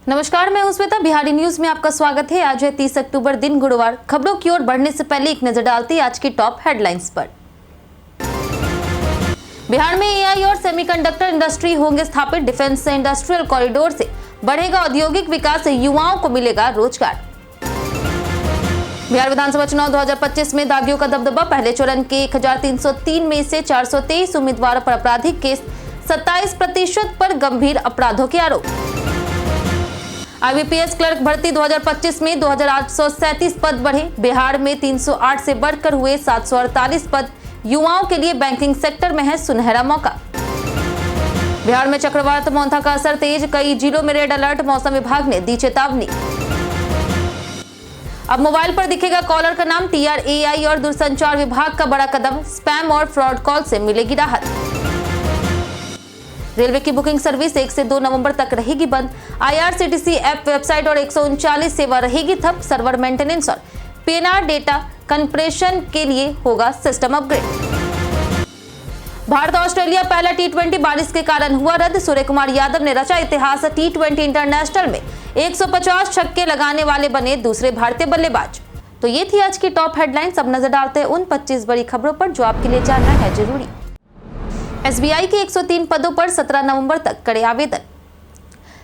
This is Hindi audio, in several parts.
नमस्कार, मैं हूं श्वेता। बिहारी न्यूज में आपका स्वागत है। आज है 30 अक्टूबर, दिन गुरुवार। खबरों की ओर बढ़ने से पहले एक नजर डालते हैं आज की टॉप हेडलाइंस पर। बिहार में एआई और सेमीकंडक्टर इंडस्ट्री होंगे स्थापित। डिफेंस इंडस्ट्रियल कॉरिडोर से बढ़ेगा औद्योगिक विकास, युवाओं को मिलेगा रोजगार। बिहार विधानसभा चुनाव 2025 में दागियों का दबदबा। पहले चरण के 1303 में से 423 उम्मीदवारों पर आपराधिक केस, 27% पर गंभीर अपराधों के आरोप। आईबीपीएस क्लर्क भर्ती 2025 में 2837 पद बढ़े। बिहार में 308 से बढ़कर हुए 748 पद। युवाओं के लिए बैंकिंग सेक्टर में है सुनहरा मौका। बिहार में चक्रवात मोंथा का असर तेज, कई जिलों में रेड अलर्ट। मौसम विभाग ने दी चेतावनी। अब मोबाइल पर दिखेगा कॉलर का नाम। TRAI और दूरसंचार विभाग का बड़ा कदम। स्पैम और फ्रॉड कॉल से मिलेगी राहत। रेलवे की बुकिंग सर्विस 1 से 2 नवंबर तक रहेगी बंद। IRCTC ऐप, वेबसाइट और 139 सेवा रहेगी ठप। सर्वर मेंटेनेंस और PNR डेटा कंप्रेशन के लिए होगा सिस्टम अपग्रेड। भारत ऑस्ट्रेलिया पहला T20 बारिश के कारण हुआ रद्द। सूर्य कुमार यादव ने रचा इतिहास। T20 इंटरनेशनल में 150 छक्के लगाने वाले बने दूसरे भारतीय बल्लेबाज। तो ये थी आज की टॉप हेडलाइंस। अब नजर डालते हैं उन 25 बड़ी खबरों पर जो आपके लिए जानना है जरूरी। SBI के 103 पदों पर 17 नवंबर तक करे आवेदन।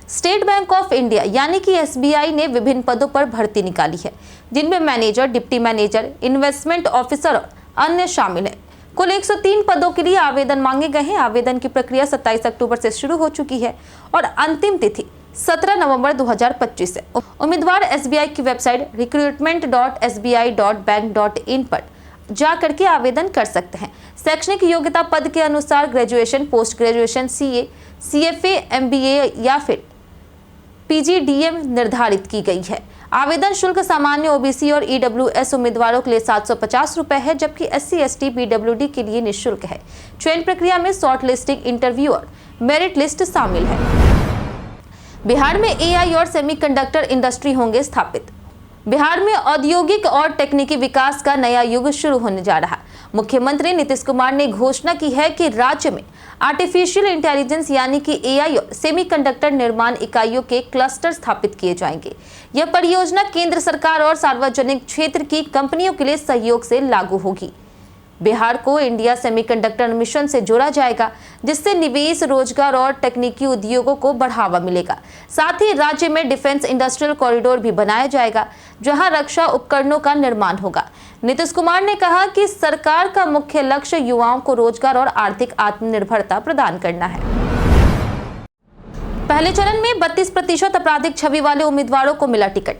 स्टेट बैंक ऑफ इंडिया यानी कि SBI ने विभिन्न पदों पर भर्ती निकाली है, जिनमें manager, deputy manager, investment officer और अन्य शामिल है। कुल 103 पदों के लिए आवेदन मांगे गए हैं। आवेदन की प्रक्रिया 27 अक्टूबर से शुरू हो चुकी है और अंतिम तिथि 17 नवंबर 2025 है। उम्मीदवार SBI की वेबसाइट recruitment.sbi.bank.in पर जा करके आवेदन कर सकते हैं। शैक्षणिक योग्यता पद के अनुसार graduation, post graduation, CA, CFA, MBA या फिर PGDM निर्धारित की गई है। आवेदन शुल्क सामान्य OBC और EWS उम्मीदवारों के लिए 750 रुपए है, जबकि SC, ST, PWD के लिए निःशुल्क है। चयन प्रक्रिया में शॉर्ट लिस्टिंग, इंटरव्यू और मेरिट लिस्ट शामिल है। बिहार में AI और सेमीकंडक्टर इंडस्ट्री होंगे स्थापित। बिहार में औद्योगिक और तकनीकी विकास का नया युग शुरू होने जा रहा है। मुख्यमंत्री नीतीश कुमार ने घोषणा की है कि राज्य में आर्टिफिशियल इंटेलिजेंस यानी कि AI और सेमीकंडक्टर निर्माण इकाइयों के क्लस्टर स्थापित किए जाएंगे। यह परियोजना केंद्र सरकार और सार्वजनिक क्षेत्र की कंपनियों के लिए सहयोग से लागू होगी। बिहार को इंडिया सेमीकंडक्टर मिशन से जोड़ा जाएगा, जिससे निवेश, रोजगार और तकनीकी उद्योगों को बढ़ावा मिलेगा। साथ ही राज्य में डिफेंस इंडस्ट्रियल कॉरिडोर भी बनाया जाएगा, जहां रक्षा उपकरणों का निर्माण होगा। नीतीश कुमार ने कहा कि सरकार का मुख्य लक्ष्य युवाओं को रोजगार और आर्थिक आत्मनिर्भरता प्रदान करना है। पहले चरण में 32% आपराधिक छवि वाले उम्मीदवारों को मिला टिकट।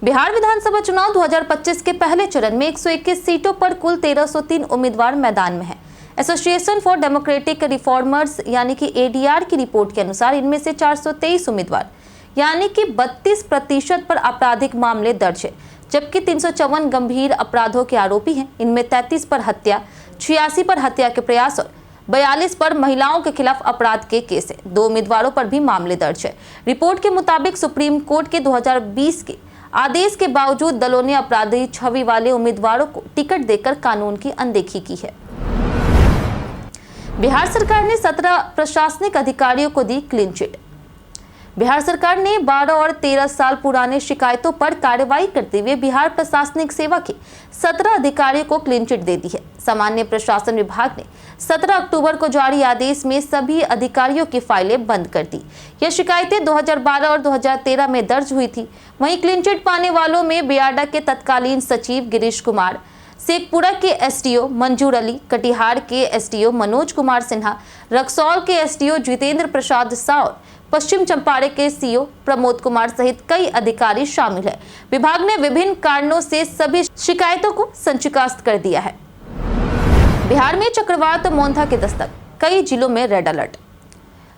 बिहार विधानसभा चुनाव 2025 के पहले चरण में 121 सीटों पर कुल 1303 उम्मीदवार मैदान में हैं। एसोसिएशन फॉर डेमोक्रेटिक रिफॉर्मर्स यानी कि ADR की रिपोर्ट के अनुसार इनमें से 423 उम्मीदवार यानी कि 32% पर आपराधिक मामले दर्ज है, जबकि 354 गंभीर अपराधों के आरोपी हैं। इनमें 33 पर हत्या, 86 पर हत्या के प्रयास और 42 पर महिलाओं के खिलाफ अपराध के केस है। 2 उम्मीदवारों पर भी मामले दर्ज है। रिपोर्ट के मुताबिक सुप्रीम कोर्ट के 2020 के आदेश के बावजूद दलों ने अपराधी छवि वाले उम्मीदवारों को टिकट देकर कानून की अनदेखी की है। बिहार सरकार ने 17 प्रशासनिक अधिकारियों को दी क्लीन चिट। बिहार सरकार ने 12 और 13 साल पुराने शिकायतों पर कार्रवाई करते हुए बिहार प्रशासनिक सेवा के 17 अधिकारियों को क्लीन चिट दे दी है। सामान्य प्रशासन विभाग ने 17 अक्टूबर को जारी आदेश में सभी अधिकारियों की फाइलें बंद कर दी। यह शिकायतें 2012 और 2013 में दर्ज हुई थी। वहीं क्लीन चिट पाने वालों में बियाडा के तत्कालीन सचिव गिरीश कुमार, शेखपुरा के SDO मंजूर अली, कटिहार के SDO मनोज कुमार सिन्हा, रक्सौल के SDO जितेंद्र प्रसाद शाह और पश्चिम चंपारण के CO प्रमोद कुमार सहित कई अधिकारी शामिल हैं। विभाग ने विभिन्न कारणों से सभी शिकायतों को संचिकास्त कर दिया है। बिहार में चक्रवात मोंथा के दस्तक, कई जिलों में रेड अलर्ट।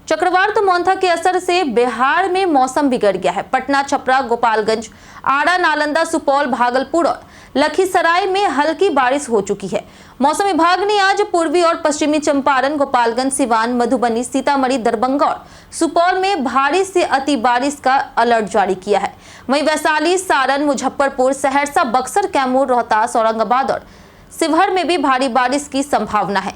चक्रवात मोंथा के असर से बिहार में मौसम बिगड़ गया है। पटना, छपरा, गोपालगंज, आरा, नालंदा, सुपौल, भागलपुर और लखीसराय में हल्की बारिश हो चुकी है। मौसम विभाग ने आज पूर्वी और पश्चिमी चंपारण, गोपालगंज, सिवान, मधुबनी, सीतामढ़ी, दरभंगा और सुपौल में भारी से अति बारिश का अलर्ट जारी किया है। वहीं वैशाली, सारण, मुजफ्फरपुर, सहरसा, बक्सर, कैमूर, रोहतास, औरंगाबाद और शिवहर में भी भारी बारिश की संभावना है।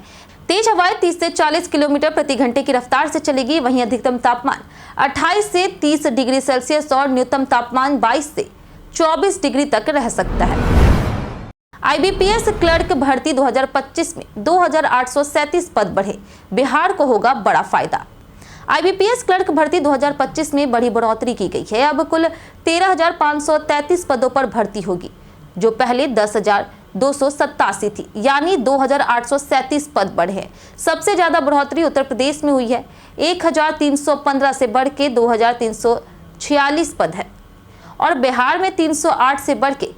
तेज हवाएं 30 से 40 किलोमीटर प्रति घंटे की रफ्तार से चलेगी। वहीं अधिकतम तापमान 28 से 30 डिग्री सेल्सियस और न्यूनतम तापमान 22 से 24 डिग्री तक रह सकता है। आईबीपीएस क्लर्क भर्ती 2025 में 2837 पद बढ़े, बिहार को होगा बड़ा फायदा। आईबीपीएस क्लर्क भर्ती 2025 में बड़ी बढ़ोतरी की गई है। अब कुल 13,533 पदों पर भर्ती होगी, जो पहले 10,287 थी, यानी 2,837 पद बढ़े हैं। सबसे ज्यादा बढ़ोतरी उत्तर प्रदेश में हुई है, 1,315 से बढ़ के 2,346 पद है और बिहार में 308 से बढ़ के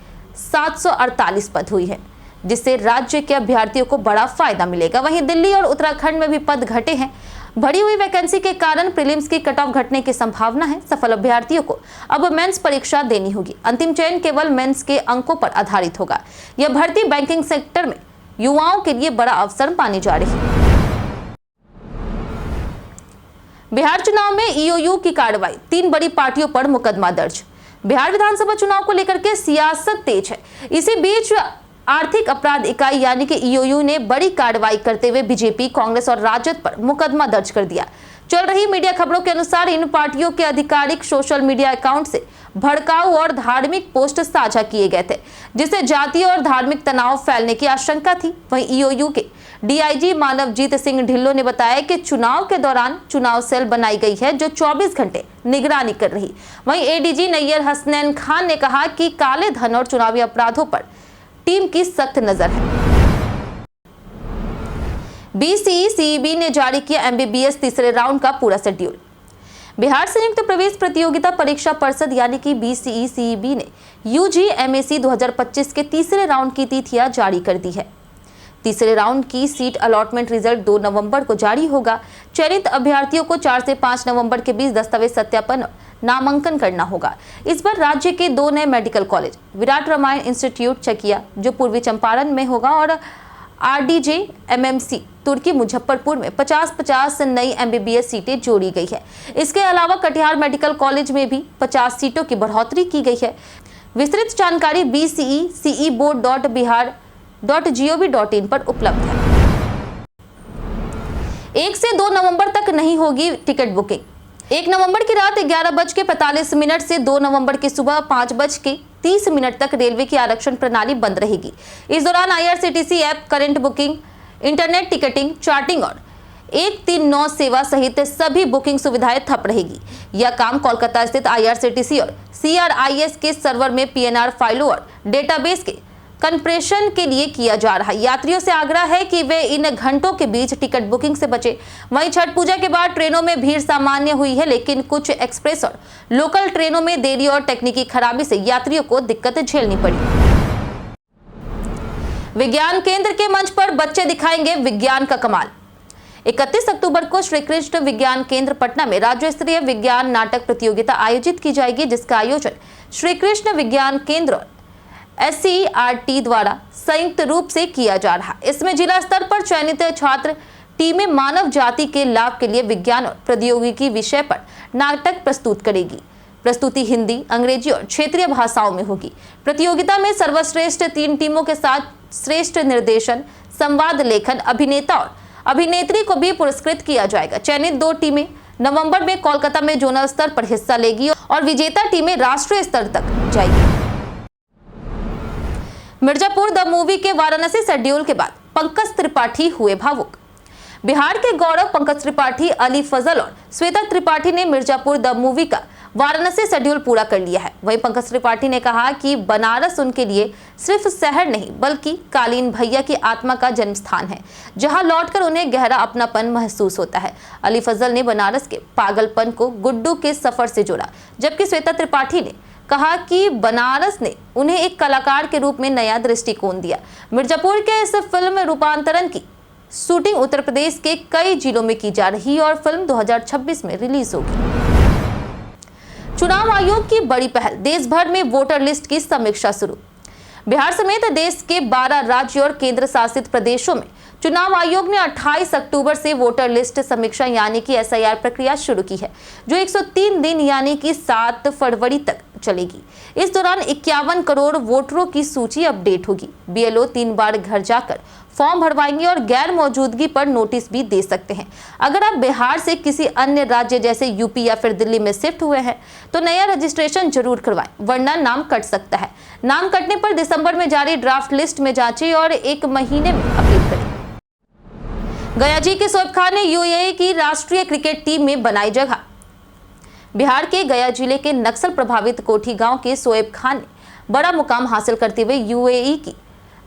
748 पद हुई है, जिससे राज्य के अभ्यर्थियों को बड़ा फायदा मिलेगा। वहीं दिल्ली और उत्तराखंड में भी पद घटे हैं। बढ़ी हुई वैकेंसी के कारण प्रीलिम्स की कट ऑफ घटने की संभावना है। सफल अभ्यर्थियों को अब मेंस परीक्षा देनी होगी। अंतिम चयन केवल मेंस के अंकों पर आधारित होगा। यह भर्ती बैंकिंग सेक्टर में युवाओं के लिए बड़ा अवसर मानी जा रही है। बिहार चुनाव में ईओयू की कार्रवाई, 3 बड़ी पार्टियों पर मुकदमा दर्ज। बिहार विधानसभा चुनाव को लेकर के सियासत तेज है। इसी बीच आर्थिक अपराध इकाई यानी कि ईओयू ने बड़ी कार्रवाई करते हुए बीजेपी, कांग्रेस और राजद पर मुकदमा दर्ज कर दिया। चल रही मीडिया खबरों के अनुसार इन पार्टियों के आधिकारिक सोशल मीडिया अकाउंट से भड़काऊ और धार्मिक पोस्ट साझा किए गए थे, जिससे जातीय और धार्मिक तनाव फैलने की आशंका थी। वहीं ईओयू के डीआईजी मानवजीत सिंह ढिल्लों ने बताया कि चुनाव के दौरान चुनाव सेल बनाई गई है, जो 24 घंटे निगरानी कर रही। वहीं एडीजी नैयर हसनैन खान ने कहा कि काले धन और चुनावी अपराधों पर टीम की सख्त नजर है। बीसीई सीईबी ने जारी किया एमबीबीएस तीसरे राउंड का पूरा शेड्यूल। बिहार संयुक्त प्रवेश प्रतियोगिता परीक्षा परिषद यानी कि बीसीई सीईबी ने यूजी एमएसी 2025 के तीसरे राउंड की तिथियां जारी कर दी है। तीसरे राउंड की सीट अलॉटमेंट रिजल्ट 2 नवंबर को जारी होगा। चयनित अभ्यर्थियों को 4 से 5 नवंबर के बीच दस्तावेज सत्यापन और नामांकन करना होगा। इस बार राज्य के 2 नए medical college, Virat Ramayan institute Chakiya जो पूर्वी चंपारण में होगा और आरडीजे एमएमसी तुर्की मुजफ्फरपुर में 50-50 नई एमबीबीएस सीटें जोड़ी गई है। इसके अलावा कटिहार मेडिकल कॉलेज में भी 50 सीटों की बढ़ोतरी की गई है। विस्तृत जानकारी bce.bihar.gov.in पर उपलब्ध है। 1 से 2 नवंबर तक नहीं होगी टिकट बुकिंग। 1 नवंबर की रात 11:45 से 2 नवंबर की सुबह 5:30 तक रेलवे की आरक्षण प्रणाली बंद रहेगी। इस दौरान IRCTC app, current booking, internet ticketing, charting और 139 सेवा सहित सभी बुकिंग सुविधाएं ठप रहेगी। यह काम कोलकाता स्थित आईआरसीटीसी और सीआरआईएस के सर्वर में पीएनआर फाइलों और डेटाबेस के कंप्रेशन के लिए किया जा रहा है। यात्रियों से आग्रह है कि वे इन घंटों के बीच टिकट बुकिंग से बचें। वहीं छठ पूजा के बाद ट्रेनों में भीड़ सामान्य हुई है, लेकिन कुछ एक्सप्रेस और लोकल ट्रेनों में देरी और तकनीकी खराबी से यात्रियों को दिक्कत झेलनी पड़ी। विज्ञान केंद्र के मंच पर बच्चे दिखाएंगे विज्ञान का कमाल। 31 अक्टूबर को श्री कृष्ण विज्ञान केंद्र पटना में राज्य स्तरीय विज्ञान नाटक प्रतियोगिता आयोजित की जाएगी, जिसका आयोजन श्री कृष्ण विज्ञान केंद्र और SCERT द्वारा संयुक्त रूप से किया जा रहा है। इसमें जिला स्तर पर चयनित छात्र टीमें मानव जाति के लाभ के लिए विज्ञान और प्रौद्योगिकी विषय पर नाटक प्रस्तुत करेगी। प्रस्तुति हिंदी, अंग्रेजी और क्षेत्रीय भाषाओं में होगी। प्रतियोगिता में सर्वश्रेष्ठ 3 टीमों के साथ श्रेष्ठ निर्देशन, संवाद लेखन, अभिनेता और अभिनेत्री को भी पुरस्कृत किया जाएगा। चयनित 2 टीमें नवंबर में कोलकाता में जोनल स्तर पर हिस्सा लेगी और विजेता टीमें राष्ट्रीय स्तर तक जाएगी। मिर्जापुर द मूवी के वाराणसी शेड्यूल के बाद पंकज त्रिपाठी हुए भावुक। बिहार के गौरव पंकज त्रिपाठी, अली फजल और श्वेता त्रिपाठी ने मिर्जापुर द मूवी का वाराणसी शेड्यूल पूरा कर लिया है। वहीं पंकज त्रिपाठी ने कहा कि बनारस उनके लिए सिर्फ शहर नहीं बल्कि कालीन भैया की आत्मा का जन्म स्थान है, जहां लौटकर उन्हें गहरा अपनापन महसूस होता है। अली फजल ने बनारस के पागलपन को गुड्डू के सफर से जोड़ा, जबकि श्वेता त्रिपाठी ने कहा कि बनारस ने उन्हें एक कलाकार के रूप में नया दृष्टिकोण दिया। मिर्जापुर के इस फिल्म रूपांतरण की शूटिंग उत्तर प्रदेश के कई जिलों में की जा रही है और फिल्म 2026 में रिलीज होगी। चुनाव आयोग की बड़ी पहल, देश भर में वोटर लिस्ट की समीक्षा शुरू। बिहार समेत देश के 12 राज्य और केंद्र शासित प्रदेशों में चुनाव आयोग ने 28 अक्टूबर से वोटर लिस्ट समीक्षा यानी कि SIR प्रक्रिया शुरू की है, जो 103 दिन यानी कि 7 फरवरी तक चलेगी। इस दौरान 51 करोड़ वोटरों की सूची अपडेट होगी। बीएलओ 3 बार घर जाकर फॉर्म भरवाएंगे और गैर मौजूदगी पर नोटिस भी दे सकते हैं। अगर आप बिहार से किसी अन्य राज्य जैसे यूपी या फिर दिल्ली में शिफ्ट हुए हैं तो नया रजिस्ट्रेशन जरूर करवाएं, वरना नाम कट सकता है। नाम कटने पर दिसंबर में जारी ड्राफ्ट लिस्ट में जांचें और 1 महीने में अपील करें। गया जी के शोएब खान ने यूएई की राष्ट्रीय क्रिकेट टीम में बनाई जगह। बिहार के गया जिले के नक्सल प्रभावित कोठी गांव के शोएब खान ने बड़ा मुकाम हासिल करते हुए यूएई की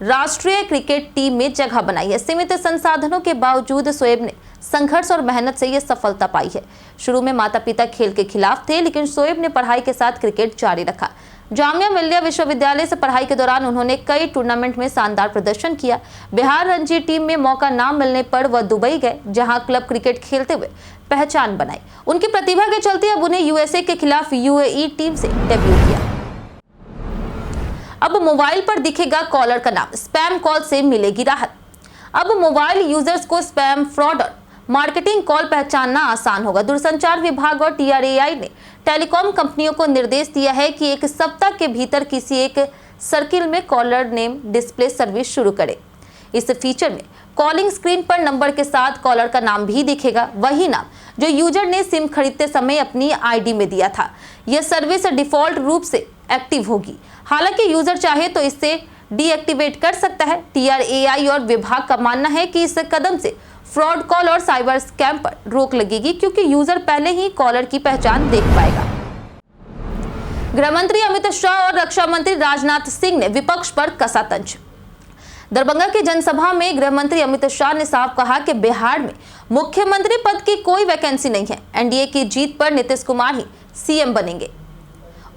राष्ट्रीय क्रिकेट टीम में जगह बनाई है। सीमित संसाधनों के बावजूद शोएब ने संघर्ष और मेहनत से यह सफलता पाई है। शुरू में माता पिता खेल के खिलाफ थे, लेकिन शोएब ने पढ़ाई के साथ क्रिकेट जारी रखा। जामिया मिल्लिया विश्वविद्यालय से पढ़ाई के दौरान उन्होंने कई टूर्नामेंट में शानदार प्रदर्शन किया। बिहार रणजी टीम में मौका न मिलने पर वह दुबई गए, जहां क्लब क्रिकेट खेलते हुए पहचान बनाई। उनकी प्रतिभा के चलते अब उन्हें यूएसए के खिलाफ यूएई टीम से डेब्यू किया। अब मोबाइल पर दिखेगा कॉलर का नाम, स्पैम कॉल से मिलेगी राहत। अब मोबाइल यूजर्स को स्पैम, फ्रॉड और मार्केटिंग कॉल पहचानना आसान होगा। दूरसंचार विभाग और TRAI ने टेलीकॉम कंपनियों को निर्देश दिया है कि 1 सप्ताह के भीतर किसी एक सर्किल में कॉलर नेम डिस्प्ले सर्विस शुरू करे। इस फीचर में कॉलिंग स्क्रीन पर नंबर के साथ कॉलर का नाम भी दिखेगा, वही नाम जो यूजर ने सिम खरीदते समय अपनी आईडी में दिया था। यह सर्विस डिफॉल्ट रूप से एक्टिव होगी, हालांकि यूजर चाहे तो इसे डीएक्टिवेट कर सकता है। TRAI और विभाग का मानना है कि इस कदम से फ्रॉड कॉल और साइबर स्कैम पर रोक लगेगी, क्योंकि यूजर पहले ही कॉलर की पहचान देख पाएगा। गृह मंत्री अमित शाह और रक्षा मंत्री राजनाथ सिंह ने विपक्ष पर कसा तंज। दरभंगा की जनसभा में गृह मंत्री अमित शाह ने साफ कहा कि बिहार में मुख्यमंत्री पद की कोई वैकेंसी नहीं है। एनडीए की जीत पर नीतीश कुमार ही सीएम बनेंगे।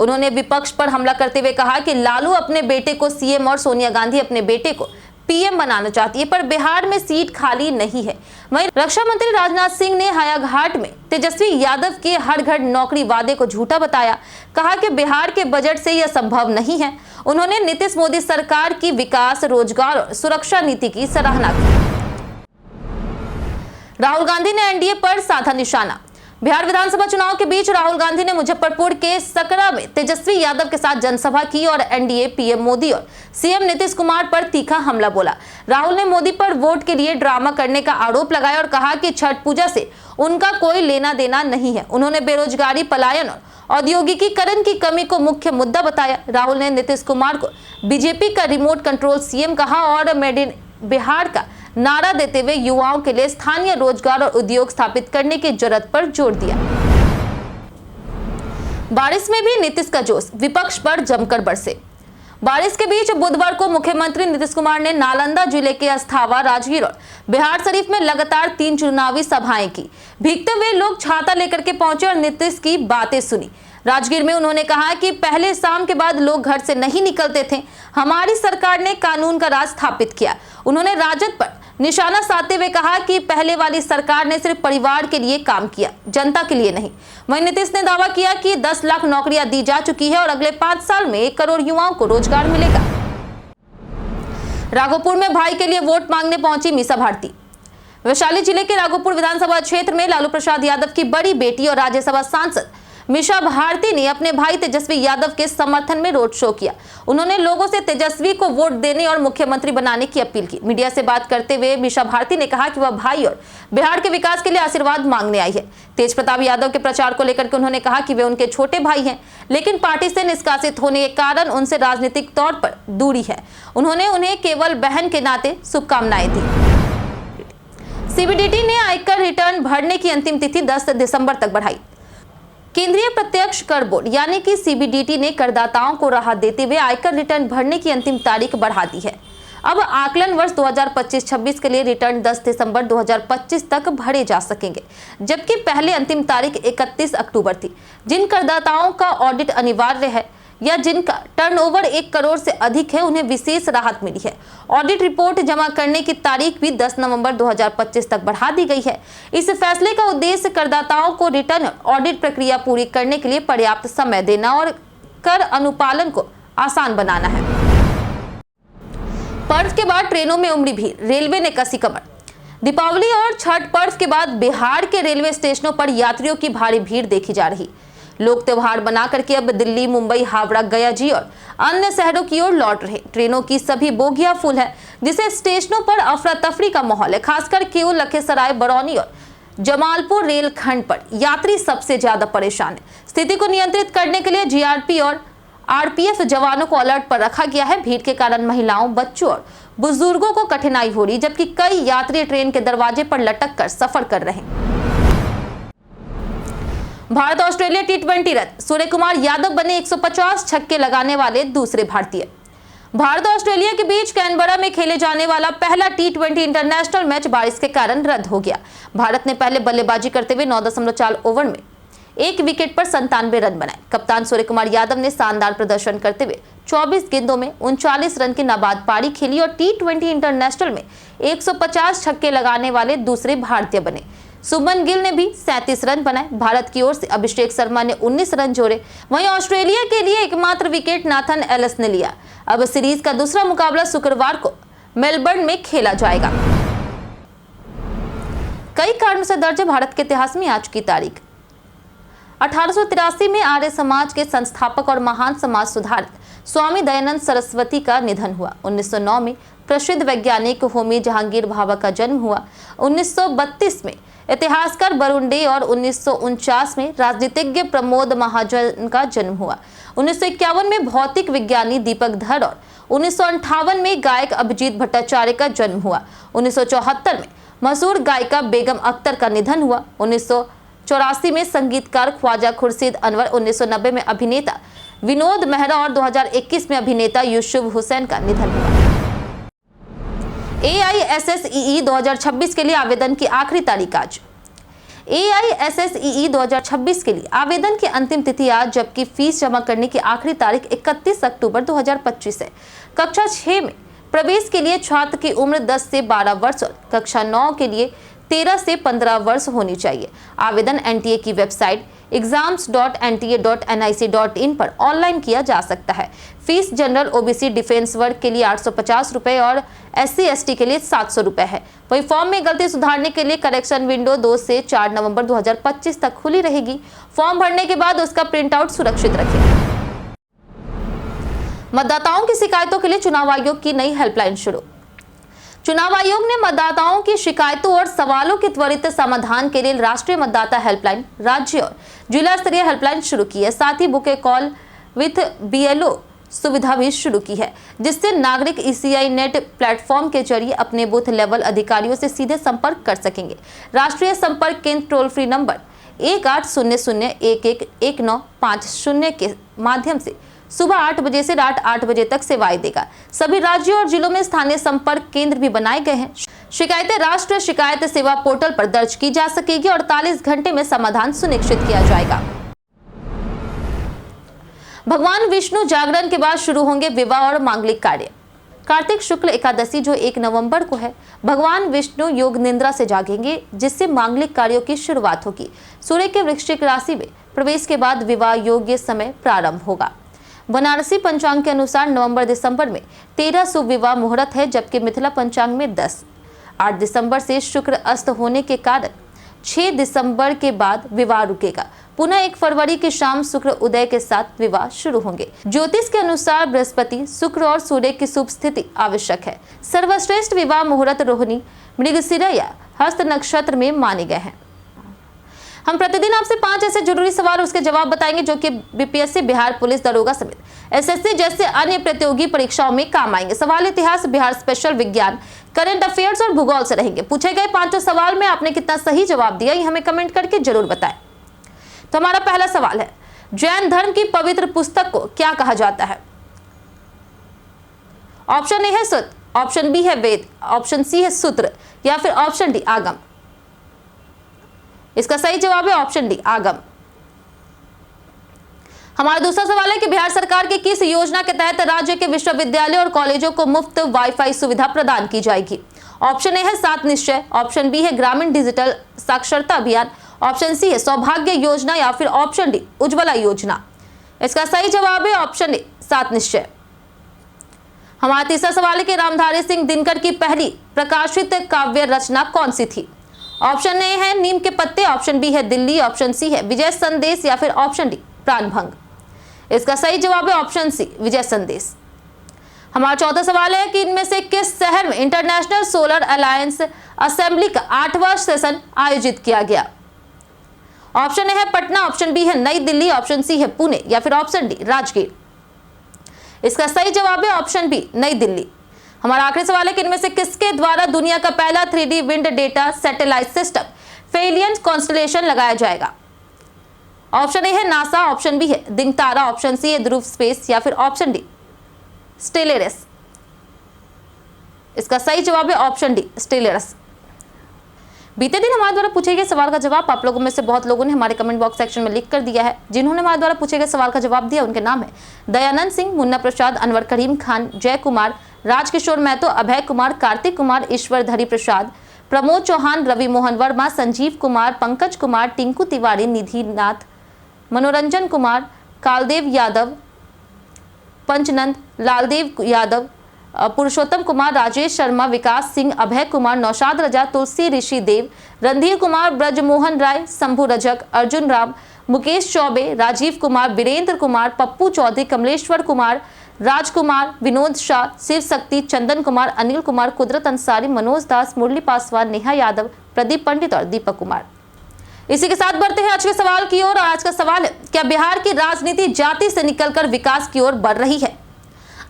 उन्होंने विपक्ष पर हमला करते हुए कहा कि लालू अपने बेटे को सीएम और सोनिया गांधी अपने बेटे को पीएम बनाना चाहती है, पर बिहार में सीट खाली नहीं है। वहीं रक्षा मंत्री राजनाथ सिंह ने हायाघाट में तेजस्वी यादव के हर घर नौकरी वादे को झूठा बताया। कहा कि बिहार के बजट से यह संभव नहीं है। उन्होंने नीतीश मोदी सरकार की विकास, रोजगार और सुरक्षा नीति की सराहना की। राहुल गांधी ने एनडीए पर साधा निशाना। बिहार विधानसभा चुनाव के बीच राहुल गांधी ने मुजफ्फरपुर के सकरा में तेजस्वी यादव के साथ जनसभा की और एनडीए, पीएम मोदी और सीएम नीतीश कुमार पर तीखा हमला बोला। राहुल ने मोदी पर वोट के लिए ड्रामा करने का आरोप लगाया और कहा कि छठ पूजा से उनका कोई लेना देना नहीं है। उन्होंने बेरोजगारी, पलायन और औद्योगिकीकरण की कमी को मुख्य मुद्दा बताया। राहुल ने नीतीश कुमार को बीजेपी का रिमोट कंट्रोल सीएम कहा और मेड इन बिहार का नारा देते हुए युवाओं के लिए स्थानीय रोजगार और उद्योग स्थापित करने की जरूरत पर जोर दिया। बारिश में भी नीतीश का जोश, विपक्ष पर जमकर बरसे। बारिश के बीच बुधवार को मुख्यमंत्री नीतीश कुमार ने नालंदा जिले के अस्थावा, राजगीर और बिहार शरीफ में लगातार 3 चुनावी सभाएं की। भीगते हुए लोग छाता लेकर के पहुंचे और नीतीश की बातें सुनी। राजगीर में उन्होंने कहा कि पहले शाम के बाद लोग घर से नहीं निकलते थे। हमारी सरकार ने कानून का राज स्थापित किया। उन्होंने राजद पर निशाना साधते हुए कहा कि पहले वाली सरकार ने सिर्फ परिवार के लिए काम किया, जनता के लिए नहीं। वहीं नीतीश ने दावा किया कि 10 लाख नौकरियां दी जा चुकी है और अगले 5 साल में 1 करोड़ युवाओं को रोजगार मिलेगा। राघोपुर में भाई के लिए वोट मांगने पहुंची मीसा भारती। वैशाली जिले के राघोपुर विधानसभा क्षेत्र में लालू प्रसाद यादव की बड़ी बेटी और राज्यसभा सांसद मीसा भारती ने अपने भाई तेजस्वी यादव के समर्थन में रोड शो किया। उन्होंने लोगों से तेजस्वी को वोट देने और मुख्यमंत्री बनाने की अपील की। मीडिया से बात करते हुए मीसा भारती ने कहा कि वह भाई और बिहार के विकास के लिए आशीर्वाद मांगने आई है। तेज प्रताप यादव के प्रचार को लेकर के उन्होंने कहा कि वे उनके छोटे भाई हैं, लेकिन पार्टी से निष्कासित होने के कारण उनसे राजनीतिक तौर पर दूरी है। उन्होंने उन्हें केवल बहन के नाते शुभकामनाएं दी। सीबीडीटी ने आयकर रिटर्न भरने की अंतिम तिथि 10 दिसंबर तक बढ़ाई। केंद्रीय प्रत्यक्ष कर बोर्ड यानी कि सीबीडीटी ने करदाताओं को राहत देते हुए आयकर रिटर्न भरने की अंतिम तारीख बढ़ा दी है। अब आकलन वर्ष 2025-26 के लिए रिटर्न 10 दिसंबर 2025 तक भरे जा सकेंगे, जबकि पहले अंतिम तारीख 31 अक्टूबर थी। जिन करदाताओं का ऑडिट अनिवार्य है या जिनका टर्नओवर 1 करोड़ से अधिक है, उन्हें विशेष राहत मिली है। ऑडिट रिपोर्ट जमा करने की तारीख भी 10 नवंबर 2025 तक बढ़ा दी गई है। इस फैसले का उद्देश्य करदाताओं को रिटर्न ऑडिट प्रक्रिया पूरी करने के लिए पर्याप्त समय देना और कर अनुपालन को आसान बनाना है। पर्व के बाद ट्रेनों में उमड़ी भीड़, रेलवे ने कसी कमर। दीपावली और छठ पर्व के बाद बिहार के रेलवे स्टेशनों पर यात्रियों की भारी भीड़ देखी जा रही। लोग त्योहार बना करके अब दिल्ली, मुंबई, हावड़ा, गया जी और अन्य शहरों की ओर लौट रहे। ट्रेनों की सभी बोगियां फुल है, जिससे स्टेशनों पर अफरा तफरी का माहौल है। खासकर केवल लखीसराय, बरौनी और जमालपुर रेलखंड पर यात्री सबसे ज्यादा परेशान है। स्थिति को नियंत्रित करने के लिए जीआरपी और आरपीएफ जवानों को अलर्ट पर रखा गया है। भीड़ के कारण महिलाओं, बच्चों और बुजुर्गों को कठिनाई हो रही, जबकि कई यात्री ट्रेन के दरवाजे पर लटक कर सफर कर रहे हैं। भारत ऑस्ट्रेलिया टी20 रद्द, सूर्य कुमार यादव बने 150 छक्के लगाने वाले दूसरे भारतीय। भारत और ऑस्ट्रेलिया के बीच कैनबरा में खेले जाने वाला पहला टी20 इंटरनेशनल मैच बारिश के कारण रद्द हो गया। भारत ने पहले बल्लेबाजी करते हुए 9.4 ओवर में 1 विकेट पर 97 रन बनाए। कप्तान सूर्य कुमार यादव ने शानदार प्रदर्शन करते हुए 24 गेंदों में 39 रन की नाबाद पारी खेली और टी20 इंटरनेशनल में 150 छक्के लगाने वाले दूसरे भारतीय बने। शुभमन गिल ने भी 37 रन बनाए। भारत की ओर से अभिषेक शर्मा ने 19 रन जोड़े। वहीं ऑस्ट्रेलिया के लिए एकमात्र विकेट नाथन एलिस ने लिया। अब सीरीज का दूसरा मुकाबला शुक्रवार को मेलबर्न में खेला जाएगा। कई कारणों से दर्ज है भारत के इतिहास में आज की तारीख। 1883 में आर्य समाज के संस्थापक और महान समाज सुधारक स्वामी दयानंद सरस्वती का निधन हुआ। 1909 में प्रसिद्ध वैज्ञानिक होमी जहांगीर भाभा का जन्म हुआ। 1932 में इतिहासकार वरुण डे और 1949 में राजनीतिज्ञ प्रमोद महाजन का जन्म हुआ। 1951 में भौतिक विज्ञानी दीपक धर और 1958 में गायक अभिजीत भट्टाचार्य का जन्म हुआ। 1974 में मशहूर गायिका बेगम अख्तर का निधन हुआ। 1984 में संगीतकार ख्वाजा खुर्शीद अनवर, 1990 में अभिनेता विनोद मेहरा और 2021 में अभिनेता यूसुफ हुसैन का निधन हुआ। AISSEE 2026 के लिए आवेदन की आखिरी तारीख आज। AISSEE 2026 के लिए आवेदन की अंतिम तिथि आज, जबकि फीस जमा करने की आखिरी तारीख 31 अक्टूबर 2025 है। कक्षा 6 में प्रवेश के लिए छात्र की उम्र 10 से 12 वर्ष और कक्षा 9 के लिए 13 से 15 वर्ष होनी चाहिए। आवेदन NTA की वेबसाइट exams.nta.nic.in पर ऑनलाइन किया जा सकता है। फीस जनरल, OBC, डिफेंस वर्ग के लिए 850 रुपए और SC ST के लिए 700 रुपए है। वही फॉर्म में गलती सुधारने के लिए करेक्शन विंडो 2 से 4 नवंबर 2025 तक खुली रहेगी। फॉर्म भरने के बाद उसका प्रिंट आउट सुरक्षित रखें। मतदाताओं की शिकायतों के लिए चुनाव आयोग की नई हेल्पलाइन शुरू। चुनाव आयोग ने मतदाताओं की शिकायतों और सवालों के त्वरित समाधान के लिए राष्ट्रीय मतदाता हेल्पलाइन, राज्य और जिला स्तरीय हेल्पलाइन शुरू की है। साथ ही बुके कॉल विथ BLO सुविधा भी शुरू की है, जिससे नागरिक ECI नेट प्लेटफॉर्म के जरिए अपने बूथ लेवल अधिकारियों से सीधे संपर्क कर सकेंगे। राष्ट्रीय संपर्क केंद्र टोल फ्री नंबर 1800111950 के माध्यम से सुबह 8 बजे से रात 8 बजे तक सेवाएं देगा। सभी राज्यों और जिलों में स्थानीय संपर्क केंद्र भी बनाए गए हैं। शिकायतें राष्ट्रीय शिकायत सेवा पोर्टल पर दर्ज की जा सकेगी और 48 घंटे में समाधान सुनिश्चित किया जाएगा। भगवान विष्णु जागरण के बाद शुरू होंगे विवाह और मांगलिक कार्य। कार्तिक शुक्ल एकादशी जो 1 नवंबर को है, भगवान विष्णु योग निद्रा से जागेंगे, जिससे मांगलिक कार्यों की शुरुआत होगी। सूर्य के वृश्चिक राशि में प्रवेश के बाद विवाह योग्य समय प्रारंभ होगा। बनारसी पंचांग के अनुसार नवंबर-दिसंबर में 13 शुभ विवाह मुहूर्त है, जबकि मिथिला पंचांग में 10। 8 दिसंबर से शुक्र अस्त होने के कारण 6 दिसंबर के बाद विवाह रुकेगा। पुनः 1 फरवरी की शाम शुक्र उदय के साथ विवाह शुरू होंगे। ज्योतिष के अनुसार बृहस्पति, शुक्र और सूर्य की शुभ स्थिति आवश्यक है। सर्वश्रेष्ठ विवाह मुहूर्त रोहिणी, मृगशिरा या हस्त नक्षत्र में माने गए हैं। हम प्रतिदिन आपसे 5 ऐसे जरूरी सवाल और उसके जवाब बताएंगे जो कि BPSC, बिहार पुलिस दरोगा समेत SSC जैसे अन्य प्रतियोगी परीक्षाओं में काम आएंगे। सवाल इतिहास, बिहार स्पेशल, विज्ञान, करंट अफेयर्स और भूगोल से रहेंगे। पूछे गए 5 सवाल में आपने कितना सही जवाब दिया, ये हमें कमेंट करके जरूर बताएं। तो हमारा पहला सवाल है, जैन धर्म की पवित्र पुस्तक को क्या कहा जाता है? ऑप्शन A है सुत, ऑप्शन B है वेद, ऑप्शन C है सूत्र या फिर ऑप्शन D आगम। इसका सही जवाब है ऑप्शन D आगम। हमारा दूसरा सवाल है कि बिहार सरकार की किस योजना के तहत राज्य के विश्वविद्यालयों और कॉलेजों को मुफ्त वाईफाई सुविधा प्रदान की जाएगी? ऑप्शन A है 7 निश्चय, ऑप्शन B है ग्रामीण डिजिटल साक्षरता अभियान, ऑप्शन C है सौभाग्य योजना या फिर ऑप्शन D उज्ज्वला योजना। इसका सही जवाब है ऑप्शन A 7 निश्चय। हमारा तीसरा सवाल है कि रामधारी सिंह दिनकर की पहली प्रकाशित काव्य रचना कौन सी थी? ऑप्शन A है नीम के पत्ते, ऑप्शन B है दिल्ली, ऑप्शन C है विजय संदेश या फिर ऑप्शन D प्राण भंग। इसका सही जवाब है ऑप्शन सी, विजय संदेश। हमारा चौथा सवाल है कि इनमें से किस शहर में इंटरनेशनल सोलर अलायंस असेंबली का 8वां सेशन आयोजित किया गया? ऑप्शन ए है पटना, ऑप्शन बी है नई दिल्ली, ऑप्शन सी है पुणे या फिर ऑप्शन डी राजगीर। इसका सही जवाब है ऑप्शन बी, नई दिल्ली। हमारा आखिरी सवाल है कि इनमें से किसके द्वारा दुनिया का पहला 3D wind data satellite system फेलियन कॉन्स्टलेशन लगाया जाएगा? ऑप्शन ए है नासा, ऑप्शन बी है दिंगतारा, ऑप्शन सी है ध्रुव स्पेस या फिर ऑप्शन डी स्टेलेरस। इसका सही जवाब है ऑप्शन डी स्टेलेरस। बीते दिन हमारे द्वारा पूछे गए सवाल का जवाब आप लोगों में से बहुत लोगों ने हमारे कमेंट बॉक्स सेक्शन में लिख कर दिया है। जिन्होंने हमारे द्वारा पूछे गए सवाल का जवाब दिया उनके नाम है दयानंद सिंह, मुन्ना प्रसाद, अनवर करीम खान, जय कुमार, राजकिशोर महतो, अभय कुमार, कार्तिक कुमार, ईश्वर धरी प्रसाद, प्रमोद चौहान, रवि मोहन वर्मा, संजीव कुमार, पंकज कुमार, टिंकू तिवारी, निधि नाथ, मनोरंजन कुमार, कालदेव यादव, पंचनंद, लालदेव यादव, पुरुषोत्तम कुमार, राजेश शर्मा, विकास सिंह, अभय कुमार, नौशाद रजा, तुलसी ऋषि देव, रणधीर कुमार, ब्रजमोहन राय, शंभू रजक, अर्जुन राम, मुकेश चौबे, राजीव कुमार, वीरेंद्र कुमार, पप्पू चौधरी, कमलेश्वर कुमार, राजकुमार, विनोद शाह, शिव शक्ति, चंदन कुमार, अनिल कुमार, कुदरत अंसारी, मनोज दास, मुरली पासवान, नेहा यादव, प्रदीप पंडित और दीपक कुमार। इसी के साथ बढ़ते हैं आज के सवाल की ओर। आज का सवाल है, क्या बिहार की राजनीति जाति से निकलकर विकास की ओर बढ़ रही है?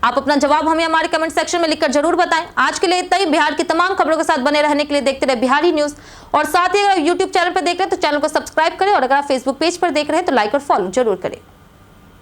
आप अपना जवाब हमें हमारे कमेंट सेक्शन में लिखकर जरूर बताएं। आज के लिए इतना ही। बिहार की तमाम खबरों के साथ बने रहने के लिए देखते रहे बिहारी न्यूज और साथ ही अगर यूट्यूब चैनल पर देख रहे हैं तो चैनल को सब्सक्राइब करें और अगर आप फेसबुक पेज पर देख रहे हैं तो लाइक और फॉलो जरूर करें।